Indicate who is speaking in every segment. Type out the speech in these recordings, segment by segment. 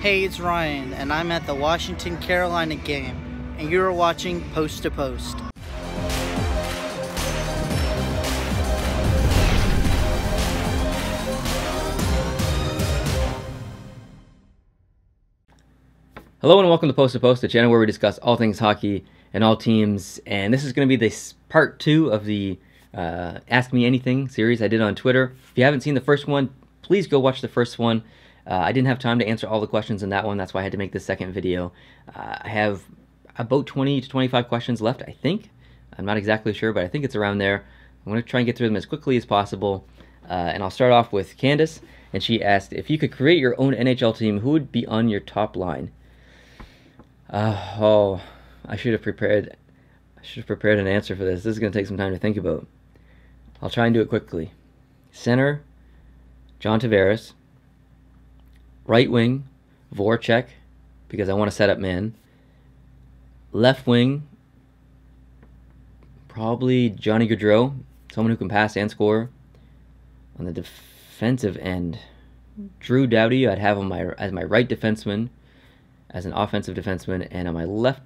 Speaker 1: Hey, it's Ryan, and I'm at the Washington-Carolina game, and you're watching Post to Post.
Speaker 2: Hello and welcome to Post, the channel where we discuss all things hockey and all teams. And this is going to be the part 2 of the Ask Me Anything series I did on Twitter. If you haven't seen the first one, please go watch the first one. I didn't have time to answer all the questions in that one. That's why I had to make this second video. I have about 20 to 25 questions left, I think. I'm not exactly sure, but I think it's around there. I'm going to try and get through them as quickly as possible. And I'll start off with Candace. And she asked, if you could create your own NHL team, who would be on your top line? I should have prepared an answer for this. This is going to take some time to think about. I'll try and do it quickly. Center, John Tavares. Right wing, Voracek, because I want to set up man. Left wing, probably Johnny Gaudreau, someone who can pass and score. On the defensive end, Drew Doughty, I'd have as my right defenseman, as an offensive defenseman, and on my left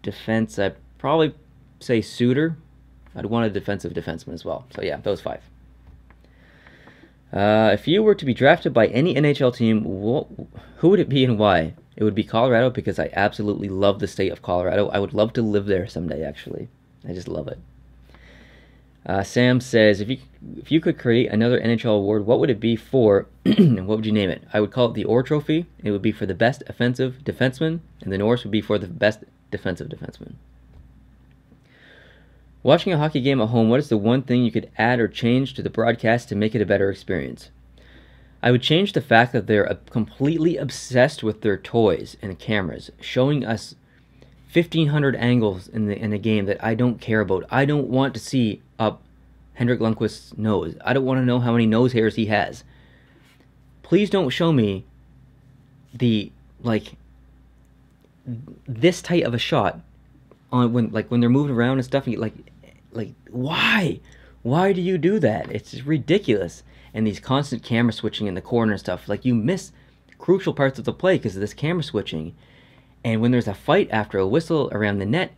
Speaker 2: defense, I'd probably say Suter. I'd want a defensive defenseman as well. So yeah, those 5. If you were to be drafted by any NHL team, who would it be and why? It would be Colorado because I absolutely love the state of Colorado. I would love to live there someday, actually. I just love it. Sam says, if you could create another NHL award, what would it be for, and what would you name it? I would call it the Orr Trophy. It would be for the best offensive defenseman, and the Norris would be for the best defensive defenseman. Watching a hockey game at home, what is the one thing you could add or change to the broadcast to make it a better experience? I would change the fact that they're completely obsessed with their toys and cameras, showing us 1,500 angles in the game that I don't care about. I don't want to see up Henrik Lundqvist's nose. I don't want to know how many nose hairs he has. Please don't show me this tight of a shot on when they're moving around and stuff. And why do you do that? It's just ridiculous. And these constant camera switching in the corner and stuff, you miss crucial parts of the play because of this camera switching. And when there's a fight after a whistle around the net,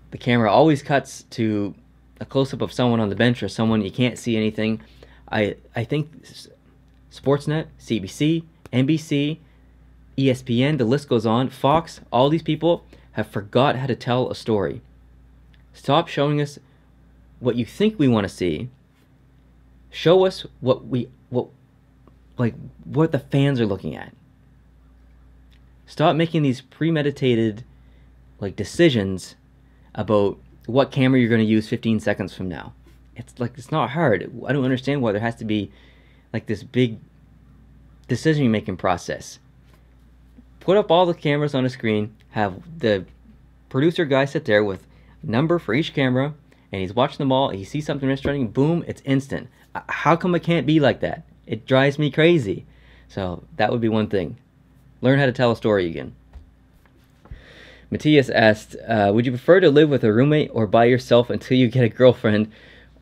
Speaker 2: the camera always cuts to a close-up of someone on the bench or someone you can't see anything. I think Sportsnet, CBC, NBC, ESPN, the list goes on, Fox, all these people have forgot how to tell a story. Stop showing us what you think we want to see. Show us what the fans are looking at. Stop making these premeditated decisions about what camera you're going to use 15 seconds from now. It's not hard. I don't understand why there has to be this big decision-making process. Put up all the cameras on a screen, have the producer guy sit there with a number for each camera, and he's watching them all, he sees something interesting, boom, it's instant. How come it can't be like that? It drives me crazy. So that would be one thing. Learn how to tell a story again. Matthias asked, would you prefer to live with a roommate or by yourself until you get a girlfriend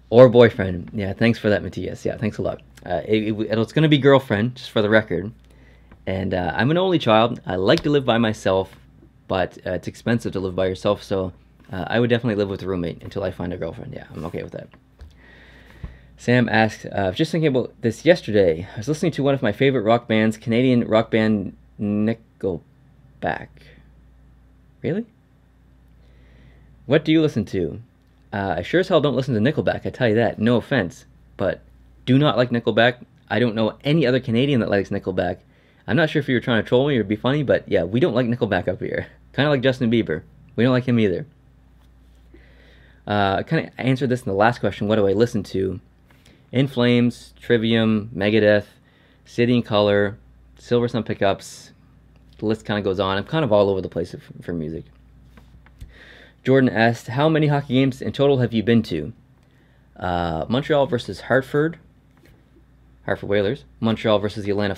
Speaker 2: or boyfriend? Yeah, thanks for that, Matthias. Yeah, thanks a lot. It's going to be girlfriend, just for the record. And I'm an only child. I like to live by myself, but it's expensive to live by yourself, so I would definitely live with a roommate until I find a girlfriend. Yeah, I'm okay with that. Sam asked, I was just thinking about this yesterday. I was listening to one of my favorite rock bands, Canadian rock band Nickelback. Really? What do you listen to? I sure as hell don't listen to Nickelback, I tell you that. No offense, but do not like Nickelback. I don't know any other Canadian that likes Nickelback. I'm not sure if you were trying to troll me or be funny, but yeah, we don't like Nickelback up here. Kind of like Justin Bieber. We don't like him either. I kind of answered this in the last question. What do I listen to? In Flames, Trivium, Megadeth, City and Color, Silver Sun Pickups. The list kind of goes on. I'm kind of all over the place for music. Jordan asked, how many hockey games in total have you been to? Montreal versus Hartford Whalers, Montreal versus the Atlanta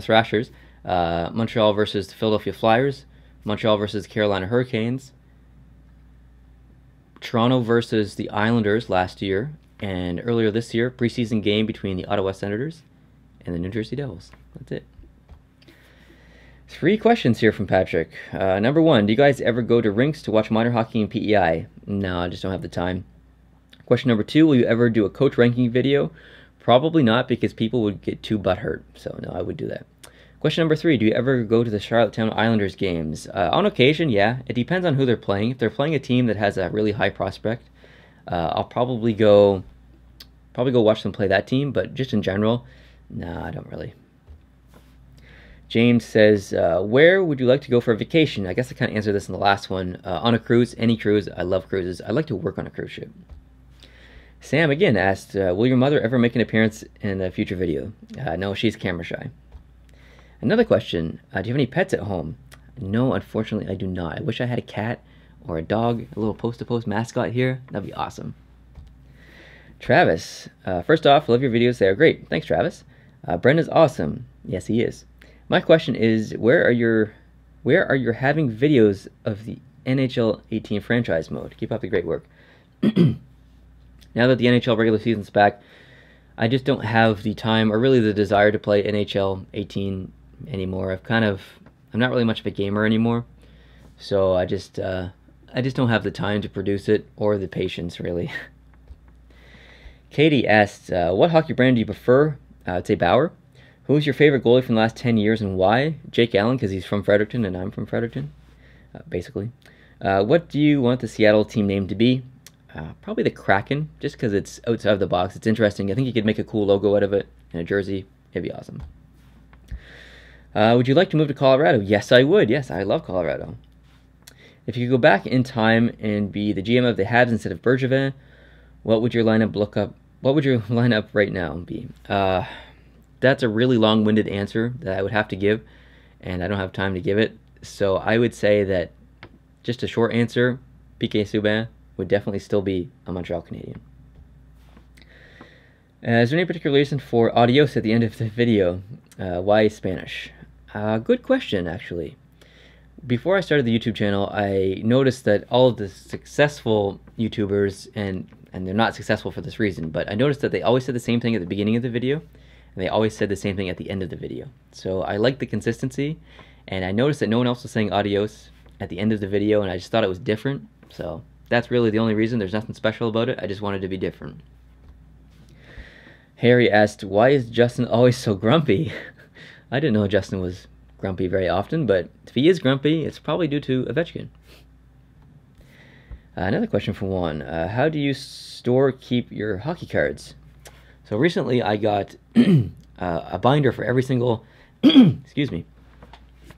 Speaker 2: Thrashers, Montreal versus the Philadelphia Flyers, Montreal versus the Carolina Hurricanes, Toronto versus the Islanders last year, and earlier this year, preseason game between the Ottawa Senators and the New Jersey Devils. That's it. 3 questions here from Patrick. Number 1, do you guys ever go to rinks to watch minor hockey and PEI? No, I just don't have the time. Question number 2, will you ever do a coach ranking video? Probably not, because people would get too butthurt. So no, I would do that. Question number 3, do you ever go to the Charlottetown Islanders games? On occasion, yeah. It depends on who they're playing. If they're playing a team that has a really high prospect, I'll probably go watch them play that team. But just in general, no, I don't really. James says, where would you like to go for a vacation? I guess I kind of answered this in the last one. On a cruise, any cruise. I love cruises. I like to work on a cruise ship. Sam again asked, will your mother ever make an appearance in a future video? No, she's camera shy. Another question, do you have any pets at home? No, unfortunately, I do not. I wish I had a cat or a dog, a little post-to-post mascot here. That'd be awesome. Travis, first off, love your videos. They are great. Thanks, Travis. Brenda's awesome. Yes, he is. My question is, where are you having videos of the NHL 18 franchise mode? Keep up the great work. Now that the NHL regular season's back, I just don't have the time or really the desire to play NHL 18 anymore. I'm not really much of a gamer anymore, so I just don't have the time to produce it or the patience, really. Katie asked, what hockey brand do you prefer? I'd say Bauer. Who's your favorite goalie from the last 10 years and why? Jake Allen, because he's from Fredericton and I'm from Fredericton, basically. What do you want the Seattle team name to be? Probably the Kraken, just because it's outside of the box. It's interesting. I think you could make a cool logo out of it in a jersey. It'd be awesome. Would you like to move to Colorado? Yes, I would. Yes, I love Colorado. If you could go back in time and be the GM of the Habs instead of Bergevin, what would your lineup right now be? That's a really long-winded answer that I would have to give, and I don't have time to give it. So I would say that just a short answer, Piqué Subban would definitely still be a Montreal Canadian. Is there any particular reason for adios at the end of the video? Why Spanish? Good question, actually. Before I started the YouTube channel, I noticed that all of the successful YouTubers, and they're not successful for this reason, but I noticed that they always said the same thing at the beginning of the video, and they always said the same thing at the end of the video. So I like the consistency, and I noticed that no one else was saying adios at the end of the video, and I just thought it was different. So that's really the only reason. There's nothing special about it. I just wanted to be different. Harry asked, why is Justin always so grumpy? I didn't know Justin was grumpy very often, but if he is grumpy, it's probably due to Ovechkin. Another question from Juan. How do you keep your hockey cards? So recently I got a binder for every single excuse me.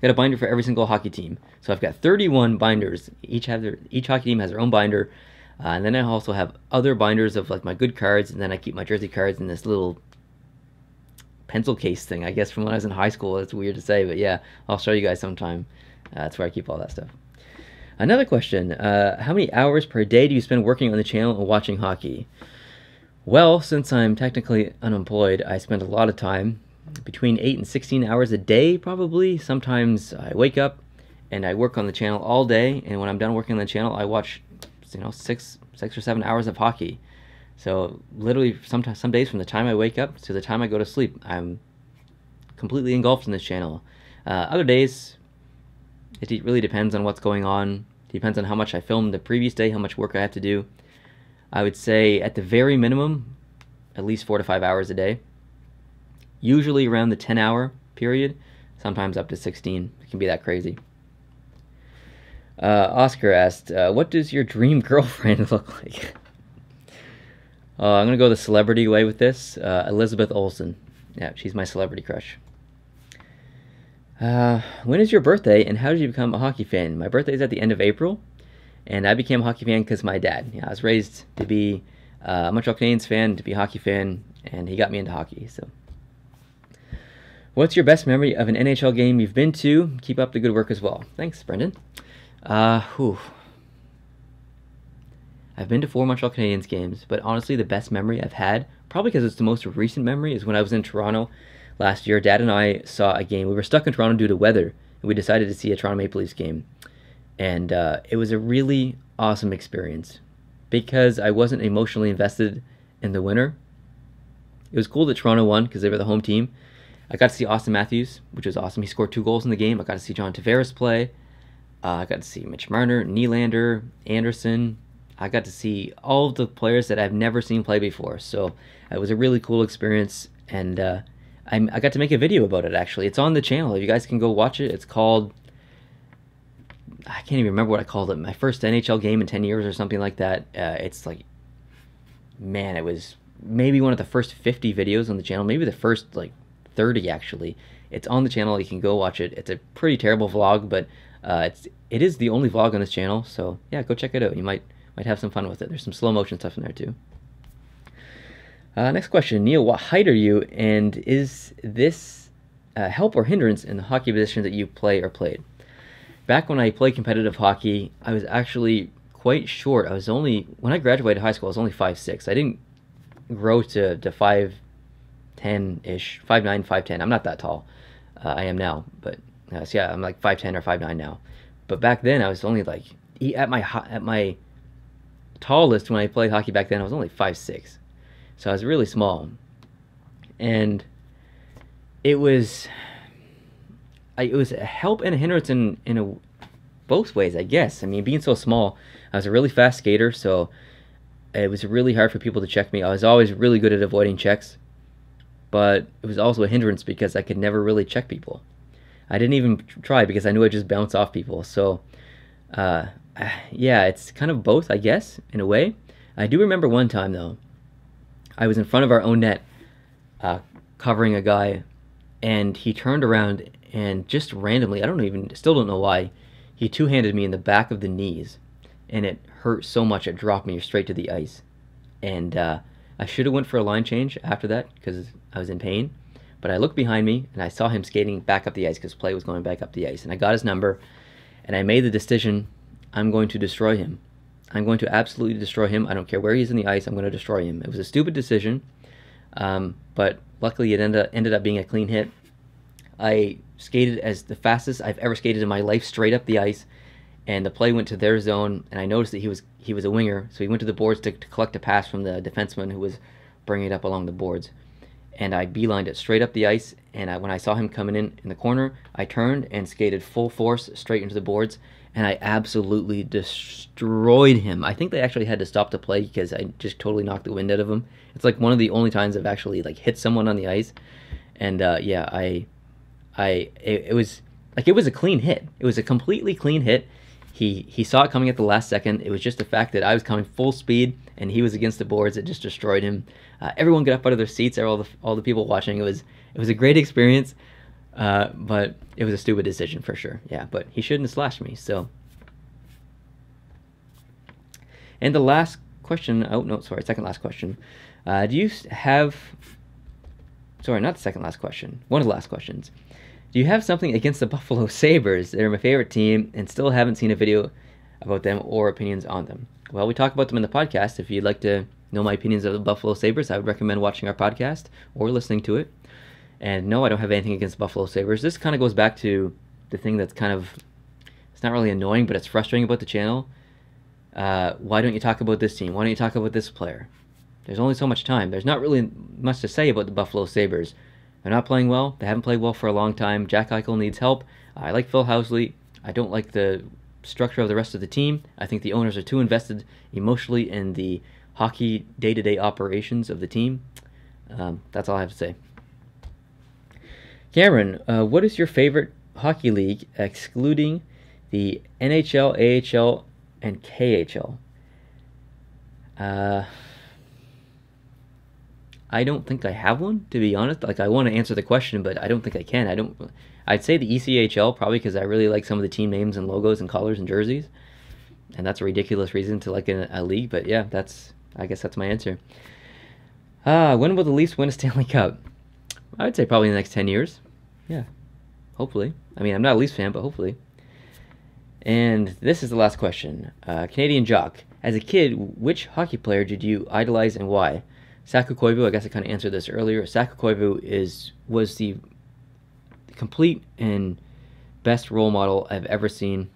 Speaker 2: Got a binder for every single hockey team. So I've got 31 binders. Each hockey team has their own binder. And then I also have other binders of like my good cards, and then I keep my jersey cards in this little pencil case thing, I guess, from when I was in high school. It's weird to say, but yeah, I'll show you guys sometime. That's where I keep all that stuff. Another question, how many hours per day do you spend working on the channel and watching hockey? Well, since I'm technically unemployed, I spend a lot of time, between 8 and 16 hours a day probably. Sometimes I wake up and I work on the channel all day, and when I'm done working on the channel, I watch 6 or 7 hours of hockey. So literally some days from the time I wake up to the time I go to sleep, I'm completely engulfed in this channel. Other days, it really depends on what's going on. Depends on how much I filmed the previous day, how much work I have to do. I would say at the very minimum, at least 4 to 5 hours a day. Usually around the 10-hour period, sometimes up to 16. It can be that crazy. Oscar asked, what does your dream girlfriend look like? I'm going to go the celebrity way with this. Elizabeth Olsen. Yeah, she's my celebrity crush. When is your birthday, and how did you become a hockey fan? My birthday is at the end of April, and I became a hockey fan because my dad. Yeah, I was raised to be a Montreal Canadiens fan, to be a hockey fan, and he got me into hockey. So, what's your best memory of an NHL game you've been to? Keep up the good work as well. Thanks, Brendan. I've been to 4 Montreal Canadiens games, but honestly, the best memory I've had, probably because it's the most recent memory, is when I was in Toronto last year. Dad and I saw a game. We were stuck in Toronto due to weather, and we decided to see a Toronto Maple Leafs game. And it was a really awesome experience because I wasn't emotionally invested in the winner. It was cool that Toronto won because they were the home team, I got to see Austin Matthews, which was awesome. He scored 2 goals in the game. I got to see John Tavares play. I got to see Mitch Marner, Nylander, Anderson. I got to see all of the players that I've never seen play before. So it was a really cool experience, and I got to make a video about it, actually. It's on the channel. You guys can go watch it. It's called, I can't even remember what I called it. My first NHL game in 10 years or something like that. It's like, man, it was maybe one of the first 50 videos on the channel. Maybe the first, like, 30, actually. It's on the channel. You can go watch it. It's a pretty terrible vlog, but it is the only vlog on this channel. So, yeah, go check it out. You might have some fun with it. There's some slow motion stuff in there, too. Next question. Neil, what height are you, and is this help or hindrance in the hockey position that you play or played? Back when I played competitive hockey, I was actually quite short. When I graduated high school, I was only 5'6". I didn't grow to 5'10"-ish, 5'9", 5'10". I'm not that tall. I am now, but so yeah, I'm like 5'10" or 5'9" now. But back then, I was only like, at my tallest when I played hockey back then, I was only 5'6". So I was really small, and it was a help and a hindrance in both ways, I guess. I mean, being so small, I was a really fast skater, so it was really hard for people to check me. I was always really good at avoiding checks, but it was also a hindrance because I could never really check people. I didn't even try because I knew I'd just bounce off people. So, yeah, it's kind of both, I guess, in a way. I do remember one time, though. I was in front of our own net, covering a guy, and he turned around and just randomly, still don't know why, he two-handed me in the back of the knees, and it hurt so much it dropped me straight to the ice. And I should have went for a line change after that because I was in pain, but I looked behind me and I saw him skating back up the ice because play was going back up the ice, and I got his number, and I made the decision, I'm going to destroy him. I'm going to absolutely destroy him. I don't care where he's in the ice. I'm going to destroy him. It was a stupid decision, but luckily it ended up being a clean hit. I skated as the fastest I've ever skated in my life, straight up the ice, and the play went to their zone, and I noticed that he was a winger, so he went to the boards to collect a pass from the defenseman who was bringing it up along the boards, and I beelined it straight up the ice, and when I saw him coming in the corner, I turned and skated full force straight into the boards, and I absolutely destroyed him. I think they actually had to stop the play because I just totally knocked the wind out of him. It's like one of the only times I've actually like hit someone on the ice, and yeah, it was a clean hit. It was a completely clean hit. He saw it coming at the last second. It was just the fact that I was coming full speed and he was against the boards. It just destroyed him. Everyone got up out of their seats. All the people watching. It was a great experience. But it was a stupid decision for sure. Yeah, but he shouldn't have slashed me. So, and the last question. Oh no, sorry, second last question. Do you have? Sorry, not the second last question. One of the last questions. Do you have something against the Buffalo Sabres? They're my favorite team, and still haven't seen a video about them or opinions on them. Well, we talk about them in the podcast. If you'd like to know my opinions of the Buffalo Sabres, I would recommend watching our podcast or listening to it. And no, I don't have anything against Buffalo Sabres. This kind of goes back to the thing that's kind of, it's not really annoying, but it's frustrating about the channel. Why don't you talk about this team? Why don't you talk about this player? There's only so much time. There's not really much to say about the Buffalo Sabres. They're not playing well. They haven't played well for a long time. Jack Eichel needs help. I like Phil Housley. I don't like the structure of the rest of the team. I think the owners are too invested emotionally in the hockey day-to-day operations of the team. That's all I have to say. Cameron, what is your favorite hockey league excluding the NHL, AHL, and KHL? I don't think I have one, to be honest. Like, I want to answer the question, but I don't think I can. I'd say the ECHL, probably because I really like some of the team names and logos and colors and jerseys. And that's a ridiculous reason to like a league, but yeah, I guess that's my answer. When will the Leafs win a Stanley Cup? I would say probably in the next 10 years. Yeah, hopefully. I mean, I'm not a Leafs fan, but hopefully. And this is the last question. Canadian Jock. As a kid, which hockey player did you idolize and why? Saku Koivu, I guess I kind of answered this earlier. Saku Koivu was the complete and best role model I've ever seen.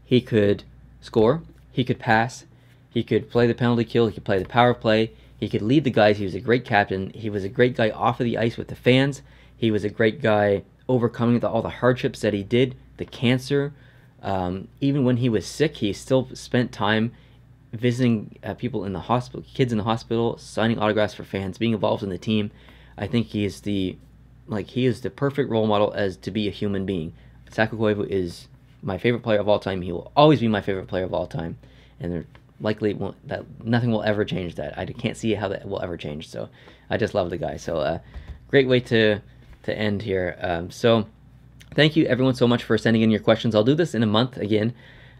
Speaker 2: He could score, he could pass, he could play the penalty kill, he could play the power play, he could lead the guys, he was a great captain, he was a great guy off of the ice with the fans, He was a great guy, overcoming all the hardships that he did, the cancer. Even when he was sick, he still spent time visiting people in the hospital, kids in the hospital, signing autographs for fans, being involved in the team. I think he is the perfect role model as to be a human being. Sako Koivu is my favorite player of all time. He will always be my favorite player of all time, and there likely that nothing will ever change that. I can't see how that will ever change. So I just love the guy. So great way to end here. So thank you everyone so much for sending in your questions. I'll do this in a month again.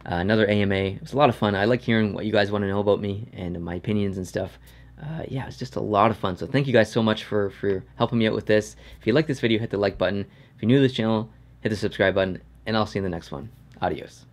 Speaker 2: Another AMA. It was a lot of fun. I like hearing what you guys want to know about me and my opinions and stuff. Yeah, it's just a lot of fun. So thank you guys so much for helping me out with this. If you like this video, hit the like button. If you're new to this channel, hit the subscribe button, and I'll see you in the next one. Adios.